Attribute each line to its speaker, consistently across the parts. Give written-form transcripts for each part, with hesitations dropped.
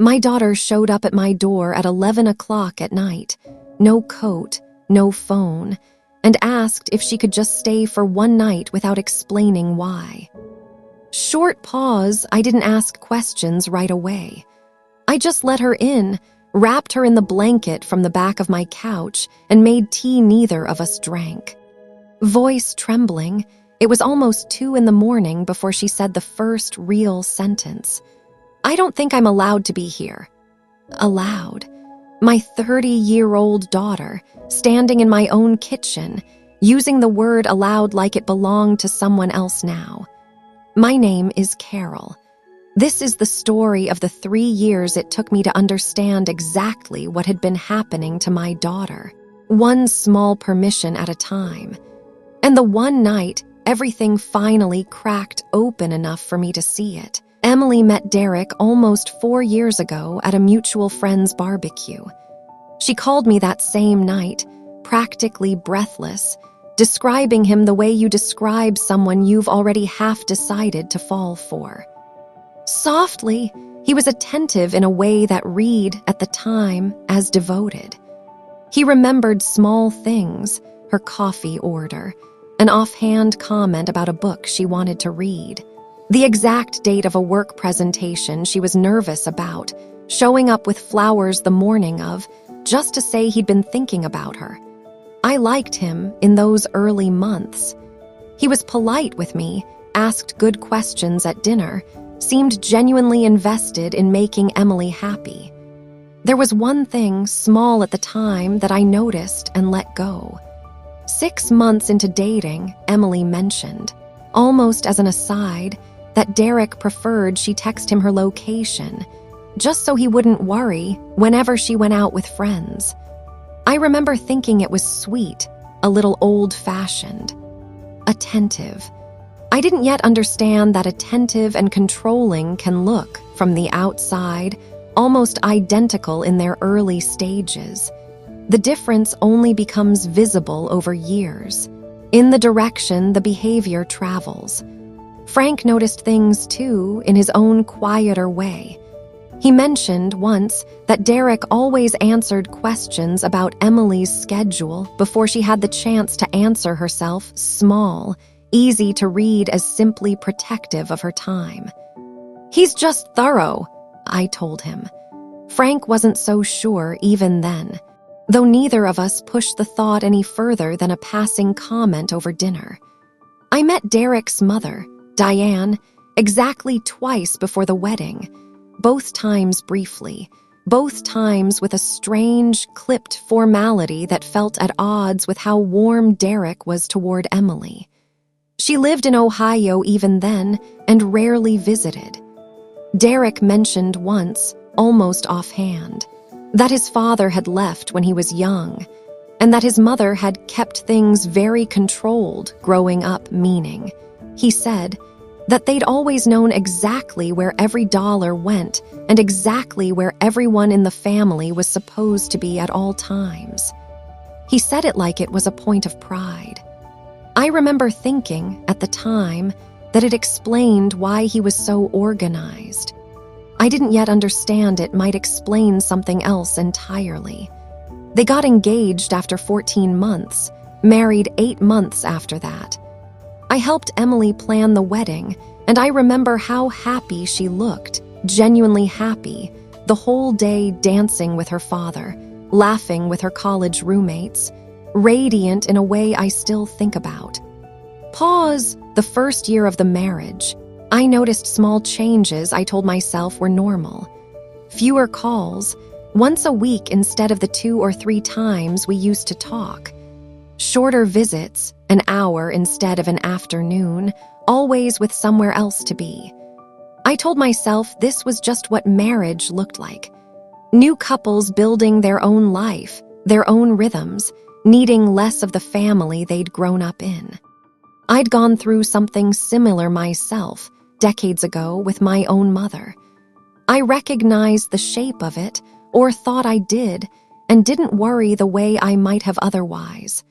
Speaker 1: My daughter showed up at my door at 11 o'clock at night, no coat, no phone, and asked if she could just stay for one night without explaining why. Short pause, I didn't ask questions right away. I just let her in, wrapped her in the blanket from the back of my couch, and made tea neither of us drank. Voice trembling, it was almost 2 a.m. before she said the first real sentence. "I don't think I'm allowed to be here." Allowed. My 30-year-old daughter, standing in my own kitchen, using the word aloud like it belonged to someone else now. My name is Carol. This is the story of the 3 years it took me to understand exactly what had been happening to my daughter, one small permission at a time. And the one night, everything finally cracked open enough for me to see it. Emily met Derek almost 4 years ago at a mutual friend's barbecue. She called me that same night, practically breathless, describing him the way you describe someone you've already half decided to fall for. Softly, he was attentive in a way that read, at the time, as devoted. He remembered small things, her coffee order, an offhand comment about a book she wanted to read, the exact date of a work presentation she was nervous about, showing up with flowers the morning of, just to say he'd been thinking about her. I liked him in those early months. He was polite with me, asked good questions at dinner, seemed genuinely invested in making Emily happy. There was one thing, small at the time, that I noticed and let go. 6 months into dating, Emily mentioned, almost as an aside, that Derek preferred she text him her location, just so he wouldn't worry whenever she went out with friends. I remember thinking it was sweet, a little old-fashioned, attentive. I didn't yet understand that attentive and controlling can look, from the outside, almost identical in their early stages. The difference only becomes visible over years, in the direction the behavior travels. Frank noticed things, too, in his own quieter way. He mentioned once that Derek always answered questions about Emily's schedule before she had the chance to answer herself, small, easy to read as simply protective of her time. "He's just thorough," I told him. Frank wasn't so sure even then, though neither of us pushed the thought any further than a passing comment over dinner. I met Derek's mother, Diane, exactly twice before the wedding, both times briefly, both times with a strange, clipped formality that felt at odds with how warm Derek was toward Emily. She lived in Ohio even then and rarely visited. Derek mentioned once, almost offhand, that his father had left when he was young, and that his mother had kept things very controlled growing up, meaning, he said, that they'd always known exactly where every dollar went and exactly where everyone in the family was supposed to be at all times. He said it like it was a point of pride. I remember thinking, at the time, that it explained why he was so organized. I didn't yet understand it might explain something else entirely. They got engaged after 14 months, married 8 months after that. I helped Emily plan the wedding, and I remember how happy she looked, genuinely happy, the whole day dancing with her father, laughing with her college roommates, radiant in a way I still think about. Pause, the first year of the marriage. I noticed small changes I told myself were normal. Fewer calls, once a week instead of the 2 or 3 times we used to talk. Shorter visits, an hour instead of an afternoon, always with somewhere else to be. I told myself this was just what marriage looked like. New couples building their own life, their own rhythms, needing less of the family they'd grown up in. I'd gone through something similar myself, decades ago, with my own mother. I recognized the shape of it, or thought I did, and didn't worry the way I might have otherwise.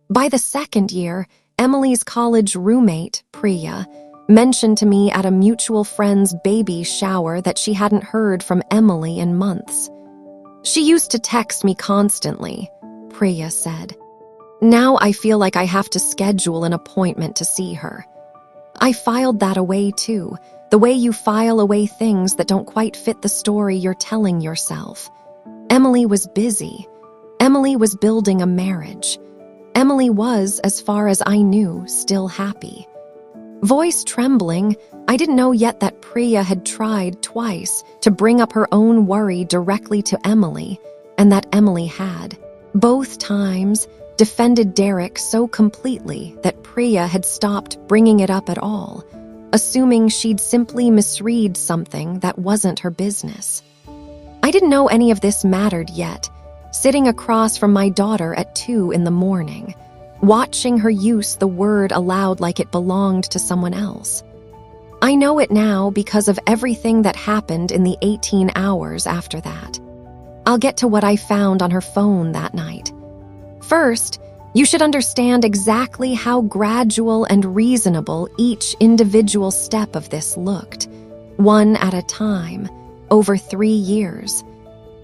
Speaker 1: By the second year, Emily's college roommate, Priya, mentioned to me at a mutual friend's baby shower that she hadn't heard from Emily in months. "She used to text me constantly," Priya said. "Now I feel like I have to schedule an appointment to see her." I filed that away too, the way you file away things that don't quite fit the story you're telling yourself. Emily was busy. Emily was building a marriage. Emily was, as far as I knew, still happy. Voice trembling, I didn't know yet that Priya had tried twice to bring up her own worry directly to Emily, and that Emily had. Both times, defended Derek so completely that Priya had stopped bringing it up at all, assuming she'd simply misread something that wasn't her business. I didn't know any of this mattered yet, sitting across from my daughter at 2 a.m, watching her use the word aloud like it belonged to someone else. I know it now because of everything that happened in the 18 hours after that. I'll get to what I found on her phone that night. First, you should understand exactly how gradual and reasonable each individual step of this looked, one at a time, over 3 years.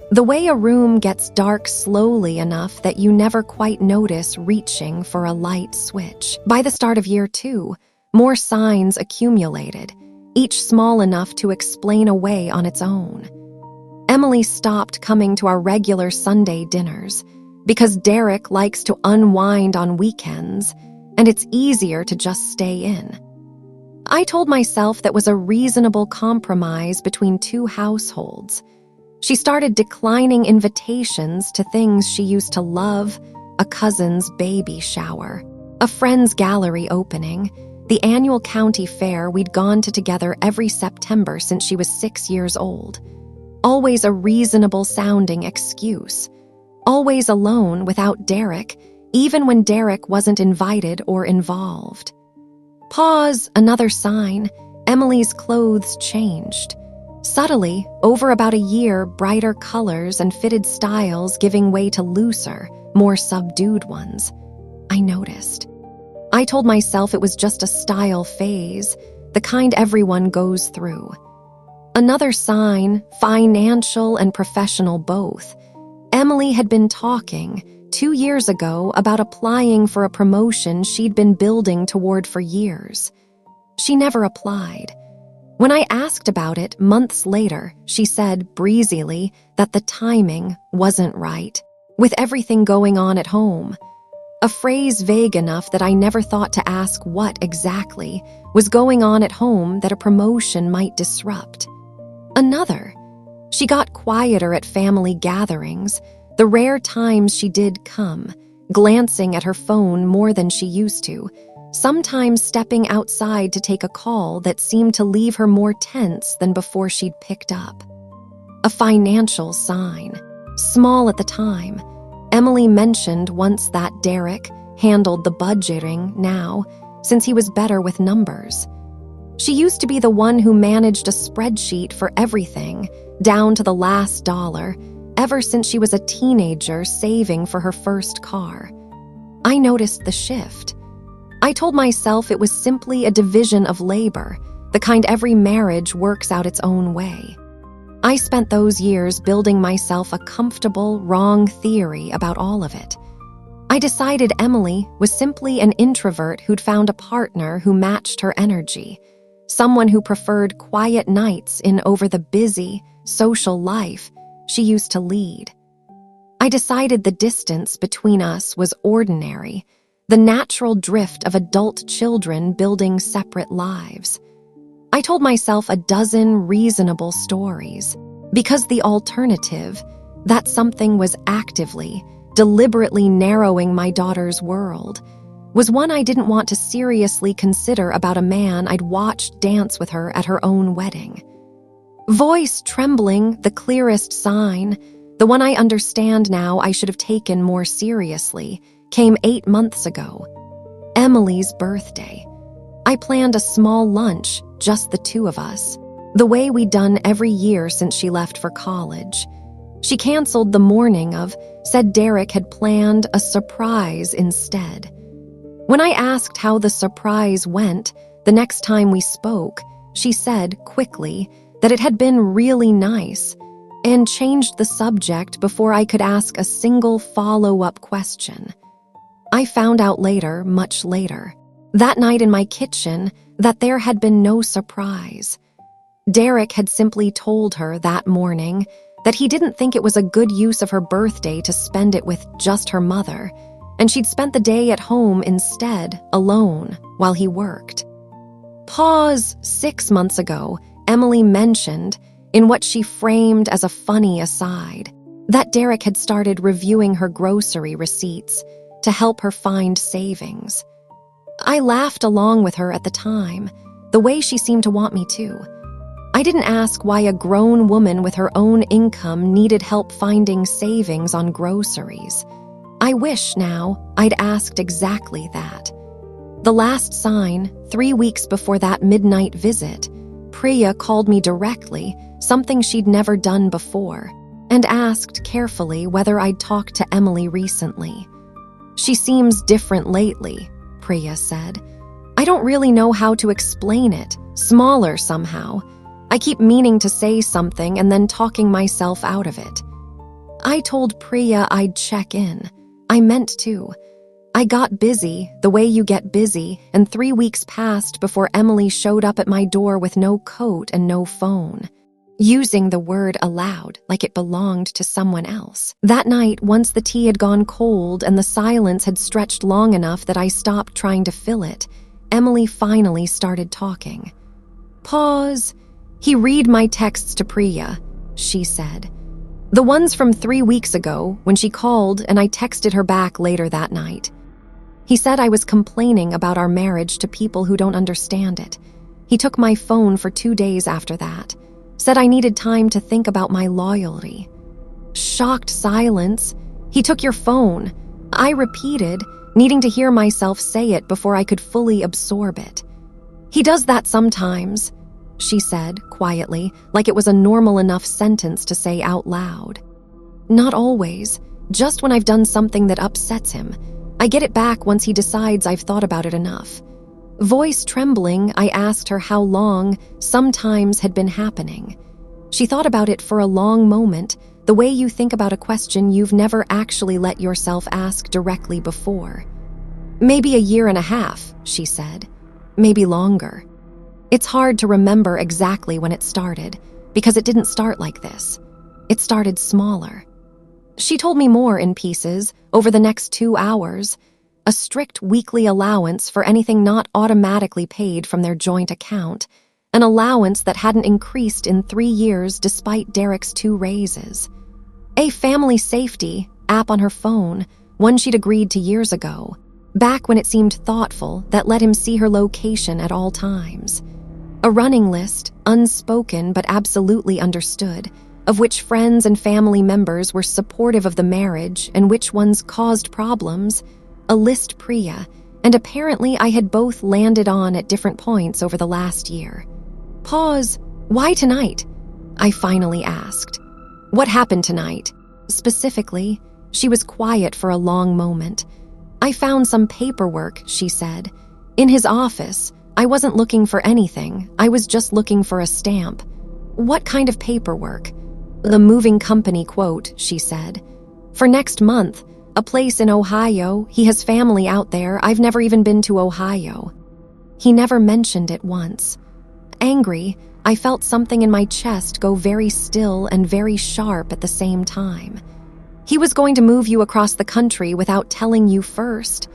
Speaker 1: The way a room gets dark slowly enough that you never quite notice reaching for a light switch. By the start of year 2, more signs accumulated, each small enough to explain away on its own. Emily stopped coming to our regular Sunday dinners because Derek likes to unwind on weekends, and it's easier to just stay in. I told myself that was a reasonable compromise between two households. She started declining invitations to things she used to love, a cousin's baby shower, a friend's gallery opening, the annual county fair we'd gone to together every September since she was 6 years old. Always a reasonable-sounding excuse. Always alone without Derek, even when Derek wasn't invited or involved. Pause, another sign. Emily's clothes changed. Subtly, over about a year, brighter colors and fitted styles giving way to looser, more subdued ones. I noticed. I told myself it was just a style phase, the kind everyone goes through. Another sign, financial and professional both. Emily had been talking 2 years ago about applying for a promotion she'd been building toward for years. She never applied. When I asked about it months later, she said breezily that the timing wasn't right, with everything going on at home. A phrase vague enough that I never thought to ask what exactly was going on at home that a promotion might disrupt. Another. She got quieter at family gatherings, the rare times she did come, glancing at her phone more than she used to, sometimes stepping outside to take a call that seemed to leave her more tense than before she'd picked up. A financial sign. Small at the time. Emily mentioned once that Derek handled the budgeting now, since he was better with numbers. She used to be the one who managed a spreadsheet for everything, down to the last dollar, ever since she was a teenager saving for her first car. I noticed the shift. I told myself it was simply a division of labor, the kind every marriage works out its own way. I spent those years building myself a comfortable, wrong theory about all of it. I decided Emily was simply an introvert who'd found a partner who matched her energy, someone who preferred quiet nights in over the busy, social life she used to lead. I decided the distance between us was ordinary, the natural drift of adult children building separate lives. I told myself a dozen reasonable stories, because the alternative, that something was actively, deliberately narrowing my daughter's world, was one I didn't want to seriously consider about a man I'd watched dance with her at her own wedding. Voice trembling, the clearest sign, the one I understand now I should have taken more seriously, came 8 months ago. Emily's birthday. I planned a small lunch, just the two of us, the way we'd done every year since she left for college. She canceled the morning of, said Derek had planned a surprise instead. When I asked how the surprise went, The next time we spoke, she said, quickly, that it had been really nice, and changed the subject before I could ask a single follow-up question. I found out later, much later, that night in my kitchen, that there had been no surprise. Derek had simply told her that morning that he didn't think it was a good use of her birthday to spend it with just her mother, and she'd spent the day at home instead, alone, while he worked. Pause. 6 months ago, Emily mentioned, in what she framed as a funny aside, that Derek had started reviewing her grocery receipts to help her find savings. I laughed along with her at the time, the way she seemed to want me to. I didn't ask why a grown woman with her own income needed help finding savings on groceries. I wish now I'd asked exactly that. The last sign, 3 weeks before that midnight visit, Priya called me directly, something she'd never done before, and asked carefully whether I'd talked to Emily recently. "She seems different lately," Priya said. "I don't really know how to explain it, smaller somehow. I keep meaning to say something and then talking myself out of it." I told Priya I'd check in. I meant to. I got busy, the way you get busy, and 3 weeks passed before Emily showed up at my door with no coat and no phone, using the word aloud like it belonged to someone else. That night, once the tea had gone cold and the silence had stretched long enough that I stopped trying to fill it, Emily finally started talking. Pause. "He read my texts to Priya," she said. "The ones from 3 weeks ago, when she called and I texted her back later that night. He said I was complaining about our marriage to people who don't understand it. He took my phone for 2 days after that, said I needed time to think about my loyalty." Shocked silence. "He took your phone," I repeated, needing to hear myself say it before I could fully absorb it. "He does that sometimes," she said, quietly, like it was a normal enough sentence to say out loud. "Not always, just when I've done something that upsets him. I get it back once he decides I've thought about it enough." Voice trembling, I asked her how long sometimes had been happening. She thought about it for a long moment, the way you think about a question you've never actually let yourself ask directly before. "Maybe a year and a half," she said. "Maybe longer. It's hard to remember exactly when it started, because it didn't start like this. It started smaller." She told me more in pieces over the next 2 hours, a strict weekly allowance for anything not automatically paid from their joint account, an allowance that hadn't increased in 3 years despite Derek's 2 raises. A family safety app on her phone, one she'd agreed to years ago, back when it seemed thoughtful, that let him see her location at all times. A running list, unspoken but absolutely understood, of which friends and family members were supportive of the marriage and which ones caused problems, a list Priya, and apparently I had both landed on at different points over the last year. Pause. "Why tonight?" I finally asked. "What happened tonight?" Specifically, she was quiet for a long moment. "I found some paperwork," she said. "In his office. I wasn't looking for anything. I was just looking for a stamp." "What kind of paperwork?" "The moving company quote," she said. "For next month, a place in Ohio. He has family out there. I've never even been to Ohio." He never mentioned it once. Angry, I felt something in my chest go very still and very sharp at the same time. "He was going to move you across the country without telling you first."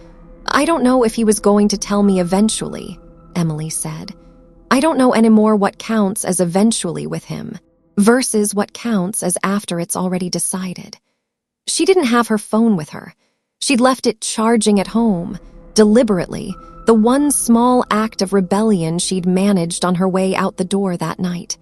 Speaker 1: "I don't know if he was going to tell me eventually," Emily said. "I don't know anymore what counts as eventually with him versus what counts as after it's already decided." She didn't have her phone with her. She'd left it charging at home, deliberately, the one small act of rebellion she'd managed on her way out the door that night.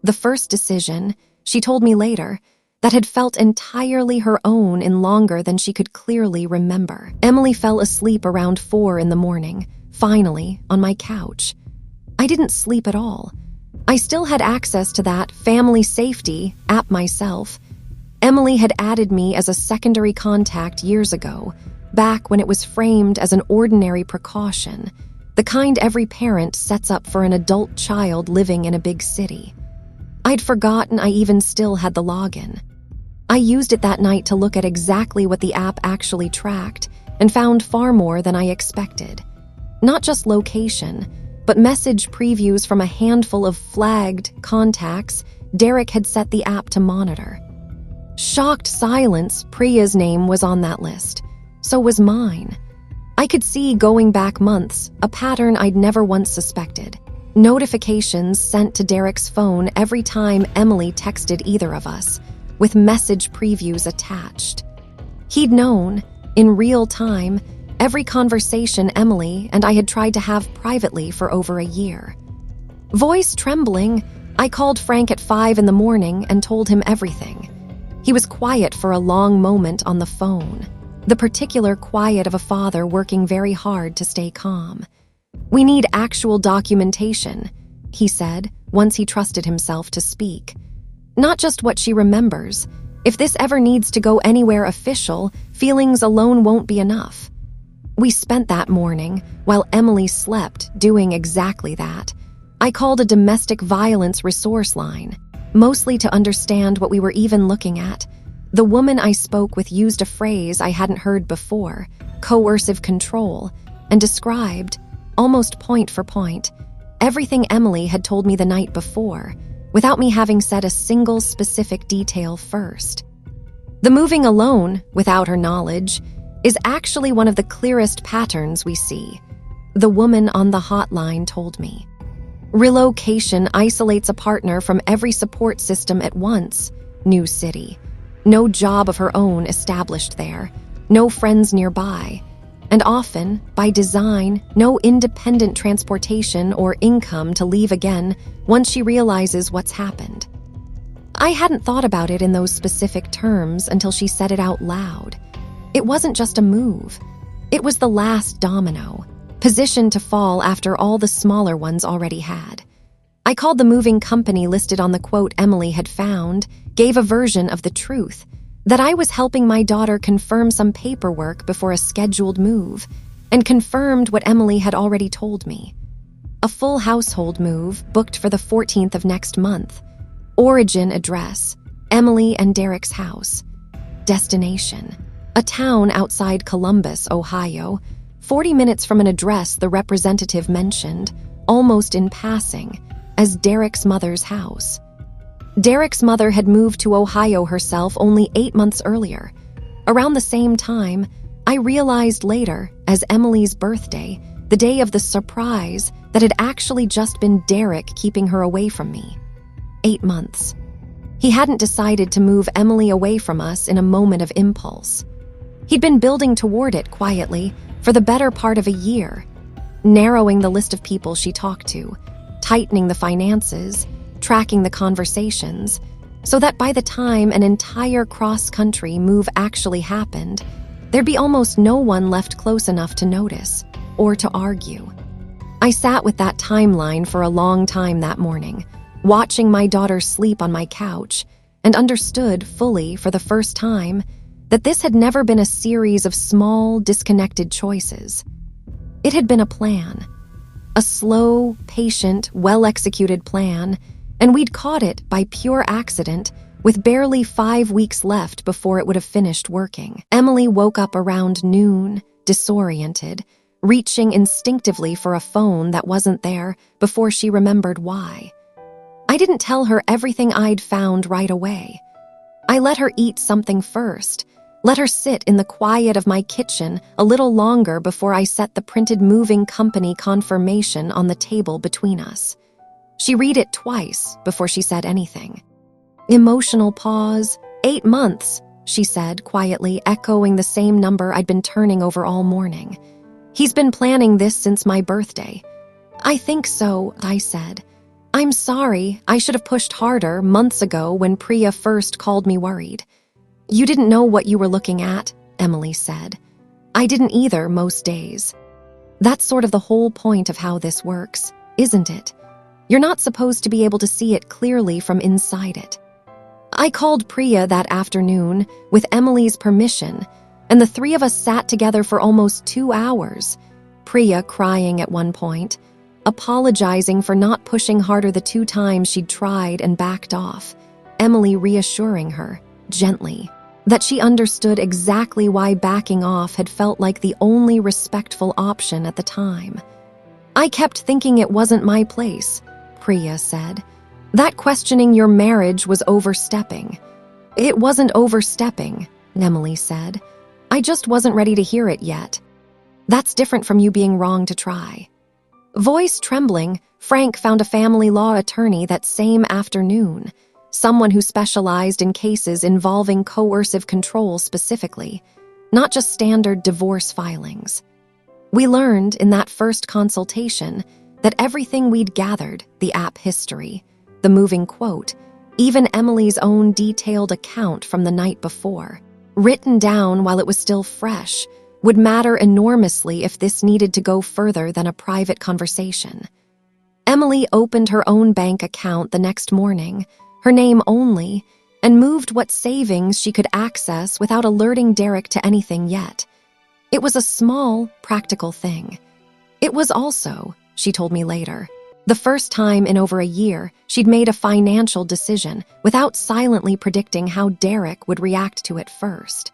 Speaker 1: The first decision, she told me later, that had felt entirely her own in longer than she could clearly remember. Emily fell asleep around 4 in the morning, finally, on my couch. I didn't sleep at all. I still had access to that family safety app myself. Emily had added me as a secondary contact years ago, back when it was framed as an ordinary precaution, the kind every parent sets up for an adult child living in a big city. I'd forgotten I even still had the login. I used it that night to look at exactly what the app actually tracked and found far more than I expected. Not just location, but message previews from a handful of flagged contacts Derek had set the app to monitor. Shocked silence, Priya's name was on that list. So was mine. I could see, going back months, a pattern I'd never once suspected. Notifications sent to Derek's phone every time Emily texted either of us, with message previews attached. He'd known, in real time, every conversation Emily and I had tried to have privately for over a year. Voice trembling, I called Frank at 5 a.m. and told him everything. He was quiet for a long moment on the phone, the particular quiet of a father working very hard to stay calm. "We need actual documentation," he said, once he trusted himself to speak. "Not just what she remembers. If this ever needs to go anywhere official, feelings alone won't be enough." We spent that morning, while Emily slept, doing exactly that. I called a domestic violence resource line, mostly to understand what we were even looking at. The woman I spoke with used a phrase I hadn't heard before, coercive control, and described, almost point for point, everything Emily had told me the night before, without me having said a single specific detail first. The moving alone, without her knowledge, is actually one of the clearest patterns we see, the woman on the hotline told me. Relocation isolates a partner from every support system at once. New city. No job of her own established there. No friends nearby. And often, by design, no independent transportation or income to leave again once she realizes what's happened. I hadn't thought about it in those specific terms until she said it out loud. It wasn't just a move. It was the last domino, positioned to fall after all the smaller ones already had. I called the moving company listed on the quote Emily had found, gave a version of the truth, that I was helping my daughter confirm some paperwork before a scheduled move, and confirmed what Emily had already told me. A full household move booked for the 14th of next month. Origin address, Emily and Derek's house. Destination, a town outside Columbus, Ohio, 40 minutes from an address the representative mentioned, almost in passing, as Derek's mother's house. Derek's mother had moved to Ohio herself only 8 months earlier. Around the same time, I realized later, as Emily's birthday, the day of the surprise, that had actually just been Derek keeping her away from me. 8 months. He hadn't decided to move Emily away from us in a moment of impulse. He'd been building toward it quietly for the better part of a year, narrowing the list of people she talked to, tightening the finances, tracking the conversations, so that by the time an entire cross-country move actually happened, there'd be almost no one left close enough to notice or to argue. I sat with that timeline for a long time that morning, watching my daughter sleep on my couch, and understood fully for the first time that this had never been a series of small, disconnected choices. It had been a plan. A slow, patient, well-executed plan, and we'd caught it by pure accident with barely 5 weeks left before it would have finished working. Emily woke up around noon, disoriented, reaching instinctively for a phone that wasn't there before she remembered why. I didn't tell her everything I'd found right away. I let her eat something first, let her sit in the quiet of my kitchen a little longer before I set the printed moving company confirmation on the table between us. She read it twice before she said anything. Emotional pause. 8 months, she said, quietly echoing the same number I'd been turning over all morning. He's been planning this since my birthday. I think so, I said. I'm sorry, I should have pushed harder months ago when Priya first called me worried. You didn't know what you were looking at, Emily said. I didn't either most days. That's sort of the whole point of how this works, isn't it? You're not supposed to be able to see it clearly from inside it. I called Priya that afternoon with Emily's permission, and the three of us sat together for almost 2 hours. Priya crying at one point, apologizing for not pushing harder the 2 times she'd tried and backed off, Emily reassuring her, gently, that she understood exactly why backing off had felt like the only respectful option at the time. "I kept thinking it wasn't my place," Priya said. "That questioning your marriage was overstepping." "It wasn't overstepping," Emily said. "I just wasn't ready to hear it yet. That's different from you being wrong to try." Voice trembling, Frank found a family law attorney that same afternoon, someone who specialized in cases involving coercive control specifically, not just standard divorce filings. We learned in that first consultation that everything we'd gathered, the app history, the moving quote, even Emily's own detailed account from the night before, written down while it was still fresh, would matter enormously if this needed to go further than a private conversation. Emily opened her own bank account the next morning, her name only, and moved what savings she could access without alerting Derek to anything yet. It was a small, practical thing. It was also, she told me later, the first time in over a year she'd made a financial decision without silently predicting how Derek would react to it first.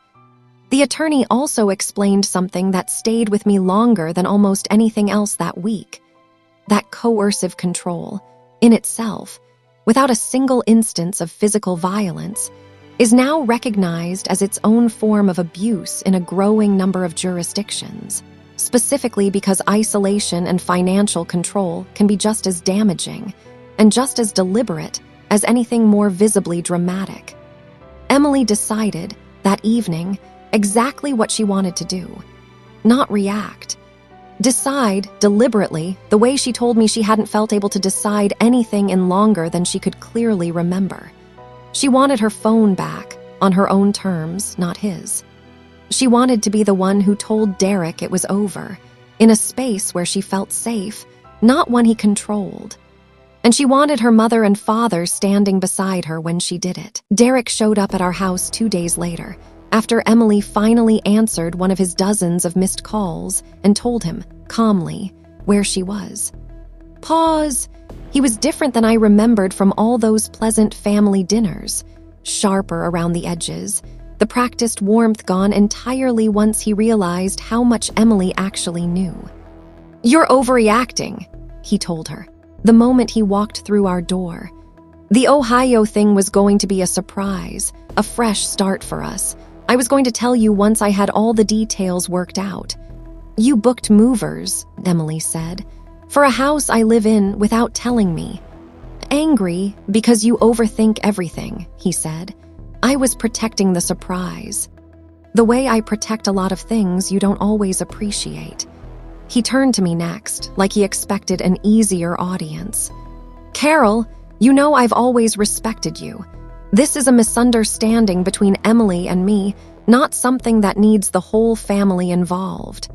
Speaker 1: The attorney also explained something that stayed with me longer than almost anything else that week. That coercive control, in itself, without a single instance of physical violence, is now recognized as its own form of abuse in a growing number of jurisdictions, specifically because isolation and financial control can be just as damaging and just as deliberate as anything more visibly dramatic. Emily decided, that evening, exactly what she wanted to do. Not react. Decide, deliberately, the way she told me she hadn't felt able to decide anything in longer than she could clearly remember. She wanted her phone back, on her own terms, not his. She wanted to be the one who told Derek it was over, in a space where she felt safe, not one he controlled. And she wanted her mother and father standing beside her when she did it. Derek showed up at our house 2 days later, after Emily finally answered one of his dozens of missed calls and told him, calmly, where she was. Pause. He was different than I remembered from all those pleasant family dinners, sharper around the edges, the practiced warmth gone entirely once he realized how much Emily actually knew. "You're overreacting," he told her, the moment he walked through our door. "The Ohio thing was going to be a surprise, a fresh start for us. I was going to tell you once I had all the details worked out." "You booked movers," Emily said, "for a house I live in without telling me." "Angry because you overthink everything," he said. "I was protecting the surprise. The way I protect a lot of things you don't always appreciate." He turned to me next, like he expected an easier audience. "Carol, you know I've always respected you. This is a misunderstanding between Emily and me, not something that needs the whole family involved."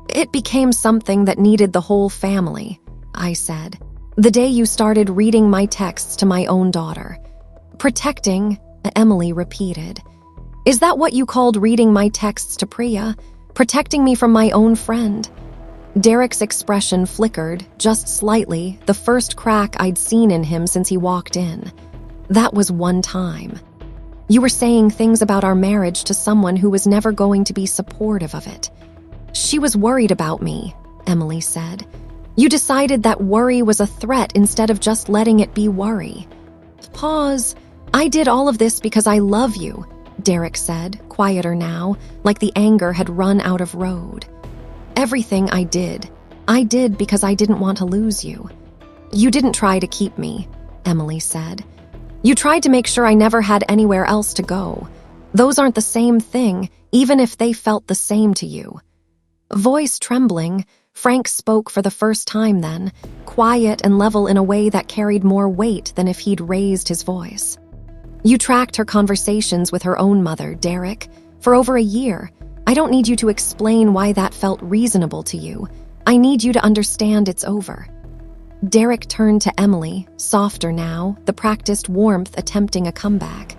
Speaker 1: "It became something that needed the whole family," I said, "the day you started reading my texts to my own daughter." "Protecting," Emily repeated. "Is that what you called reading my texts to Priya? Protecting me from my own friend?" Derek's expression flickered, just slightly, the first crack I'd seen in him since he walked in. "That was one time. You were saying things about our marriage to someone who was never going to be supportive of it." "She was worried about me," Emily said. "You decided that worry was a threat instead of just letting it be worry." Pause. "I did all of this because I love you," Derek said, quieter now, like the anger had run out of road. "Everything I did because I didn't want to lose you." "You didn't try to keep me," Emily said. "You tried to make sure I never had anywhere else to go. Those aren't the same thing, even if they felt the same to you." Voice trembling, Frank spoke for the first time then, quiet and level in a way that carried more weight than if he'd raised his voice. "You tracked her conversations with her own mother, Derek, for over a year. I don't need you to explain why that felt reasonable to you. I need you to understand it's over." Derek turned to Emily, softer now, the practiced warmth attempting a comeback.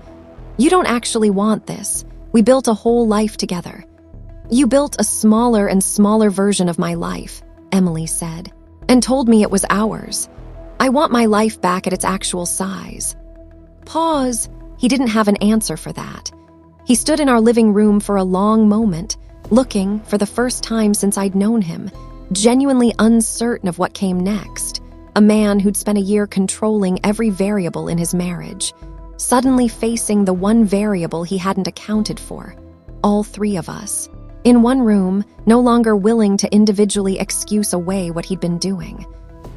Speaker 1: "You don't actually want this. We built a whole life together." "You built a smaller and smaller version of my life," Emily said, "and told me it was ours. I want my life back at its actual size." Pause. He didn't have an answer for that. He stood in our living room for a long moment, looking, for the first time since I'd known him, genuinely uncertain of what came next. A man who'd spent a year controlling every variable in his marriage, suddenly facing the one variable he hadn't accounted for. All three of us. In one room, no longer willing to individually excuse away what he'd been doing.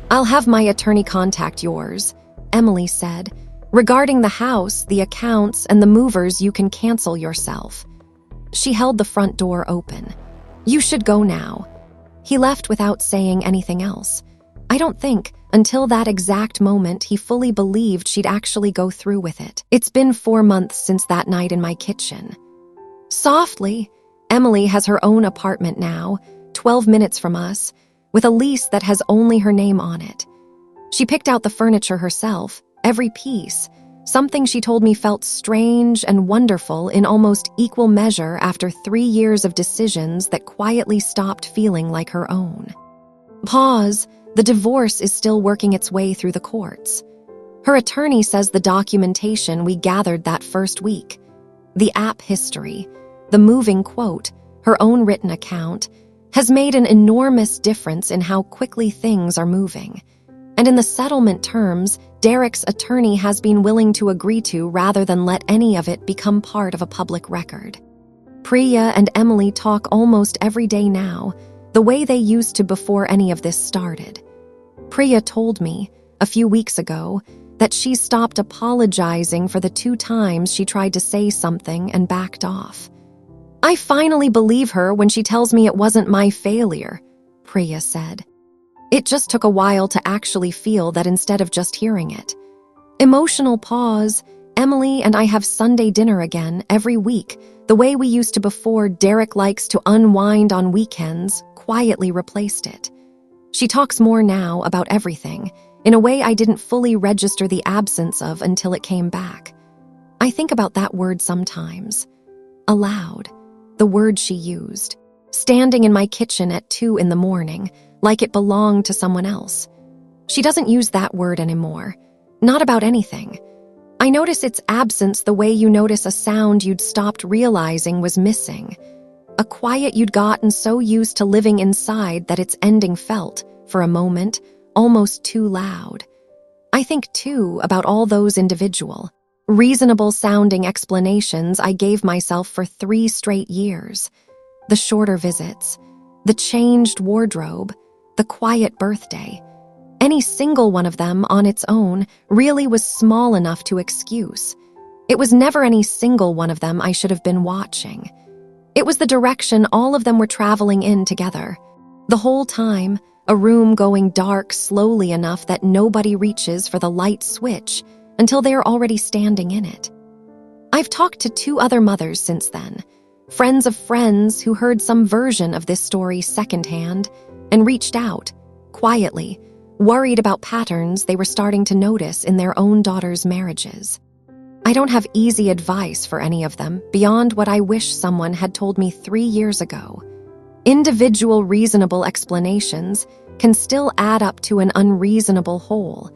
Speaker 1: "I'll have my attorney contact yours," Emily said. "Regarding the house, the accounts, and the movers, you can cancel yourself." She held the front door open. "You should go now." He left without saying anything else. I don't think, until that exact moment, he fully believed she'd actually go through with it. It's been 4 months since that night in my kitchen. Softly, Emily has her own apartment now, 12 minutes from us, with a lease that has only her name on it. She picked out the furniture herself, every piece, something she told me felt strange and wonderful in almost equal measure after 3 years of decisions that quietly stopped feeling like her own. Pause. The divorce is still working its way through the courts. Her attorney says the documentation we gathered that first week, the app history, the moving quote, her own written account, has made an enormous difference in how quickly things are moving. And in the settlement terms, Derek's attorney has been willing to agree to rather than let any of it become part of a public record. Priya and Emily talk almost every day now, the way they used to before any of this started. Priya told me, a few weeks ago, that she stopped apologizing for the 2 times she tried to say something and backed off. "I finally believe her when she tells me it wasn't my failure," Priya said. "It just took a while to actually feel that instead of just hearing it." Emotional pause. Emily and I have Sunday dinner again every week, the way we used to before Derek likes to unwind on weekends, quietly replaced it. She talks more now about everything, in a way I didn't fully register the absence of until it came back. I think about that word sometimes. Aloud. The word she used. Standing in my kitchen at 2 in the morning, like it belonged to someone else. She doesn't use that word anymore. Not about anything. I notice its absence the way you notice a sound you'd stopped realizing was missing. A quiet you'd gotten so used to living inside that its ending felt, for a moment, almost too loud. I think, too, about all those individual, reasonable-sounding explanations I gave myself for 3 straight years. The shorter visits, the changed wardrobe, the quiet birthday. Any single one of them on its own really was small enough to excuse. It was never any single one of them I should have been watching. It was the direction all of them were traveling in together. The whole time, a room going dark slowly enough that nobody reaches for the light switch until they are already standing in it. I've talked to 2 other mothers since then, friends of friends who heard some version of this story secondhand and reached out, quietly, worried about patterns they were starting to notice in their own daughters' marriages. I don't have easy advice for any of them beyond what I wish someone had told me 3 years ago. Individual reasonable explanations can still add up to an unreasonable whole,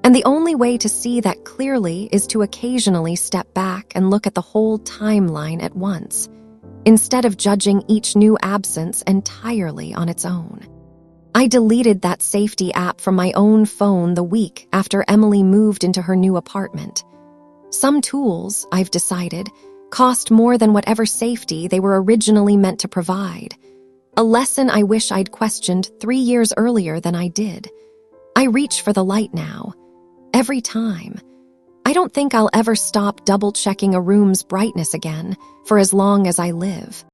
Speaker 1: and the only way to see that clearly is to occasionally step back and look at the whole timeline at once, instead of judging each new absence entirely on its own. I deleted that safety app from my own phone the week after Emily moved into her new apartment. Some tools, I've decided, cost more than whatever safety they were originally meant to provide. A lesson I wish I'd questioned 3 years earlier than I did. I reach for the light now. Every time. I don't think I'll ever stop double-checking a room's brightness again for as long as I live.